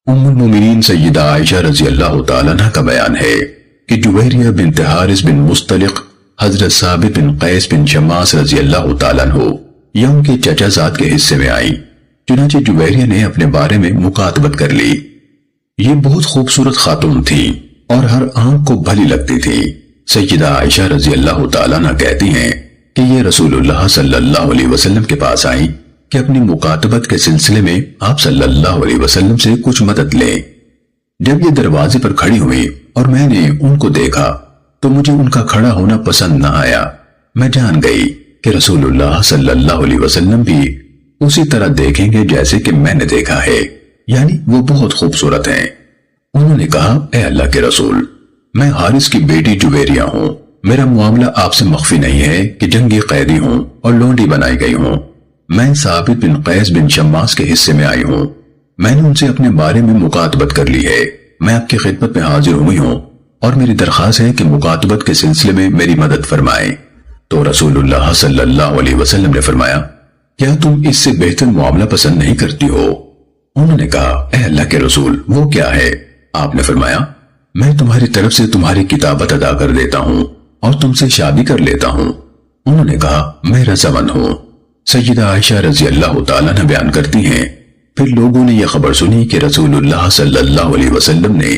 ام المومنین سیدہ عائشہ رضی اللہ تعالیٰ عنہ کا بیان ہے کہ جویریہ بنت حارث بن مستلق حضرت ثابت بن قیس بن شماس رضی اللہ تعالیٰ عنہ یا ان کے چچا زاد کے حصے میں آئی، چنانچہ جویریہ نے اپنے بارے میں مکاتبت کر لی۔ یہ بہت خوبصورت خاتون تھی اور ہر آنکھ کو بھلی لگتی تھی۔ سیدہ عائشہ رضی اللہ تعالیٰ عنہ کہتی ہیں کہ یہ رسول اللہ صلی اللہ علیہ وسلم کے پاس آئی کہ اپنی مکاتبت کے سلسلے میں آپ صلی اللہ علیہ وسلم سے کچھ مدد لیں۔ جب یہ دروازے پر کھڑی ہوئی اور میں نے ان کو دیکھا تو مجھے ان کا کھڑا ہونا پسند نہ آیا۔ میں جان گئی کہ رسول اللہ صلی اللہ علیہ وسلم بھی اسی طرح دیکھیں گے جیسے کہ میں نے دیکھا ہے، یعنی وہ بہت خوبصورت ہیں۔ انہوں نے کہا، اے اللہ کے رسول، میں حارث کی بیٹی جویریہ ہوں، میرا معاملہ آپ سے مخفی نہیں ہے کہ جنگی قیدی ہوں اور لونڈی بنائی گئی ہوں۔ میں ثابت بن قیس بن شماس کے حصے میں آئی ہوں، میں نے ان سے اپنے بارے میں مکاتبت کر لی ہے، میں آپ کی خدمت میں حاضر ہوئی ہوں اور میری درخواست ہے کہ مکاتبت کے سلسلے میں میری مدد فرمائیں۔ تو رسول اللہ صلی اللہ علیہ وسلم نے فرمایا، کیا تم اس سے بہتر معاملہ پسند نہیں کرتی ہو؟ انہوں نے کہا، اے اللہ کے رسول، وہ کیا ہے؟ آپ نے فرمایا، میں تمہاری طرف سے تمہاری کتابت ادا کر دیتا ہوں اور تم سے شادی کر لیتا ہوں۔ انہوں نے کہا، میں رضامند ہوں۔ سیدہ عائشہ رضی اللہ تعالیٰ عنہ بیان کرتی ہیں، پھر لوگوں نے یہ خبر سنی کہ رسول اللہ صلی اللہ علیہ وسلم نے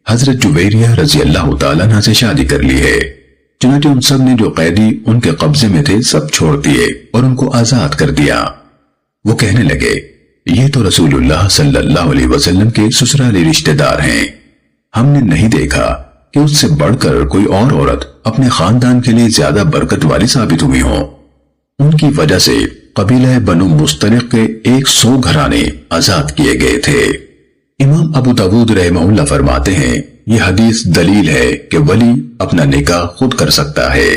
حضرت جویریہ رضی اللہ تعالیٰ عنہ سے شادی کر لی ہے، چنانچہ ان سب نے جو قیدی ان کے قبضے میں تھے سب چھوڑ دیے اور ان کو آزاد کر دیا۔ وہ کہنے لگے، یہ تو رسول اللہ صلی اللہ علیہ وسلم کے سسرالی رشتہ دار ہیں، ہم نے نہیں دیکھا کہ اس سے بڑھ کر کوئی اور عورت اپنے خاندان کے لیے زیادہ برکت والی ثابت ہوئی ہوں۔ ان کی وجہ سے قبیلہ بنو مستلق کے 100 گھرانے آزاد کیے گئے تھے۔ امام ابو داود رحمہ اللہ فرماتے ہیں، یہ حدیث دلیل ہے کہ ولی اپنا نکاح خود کر سکتا ہے۔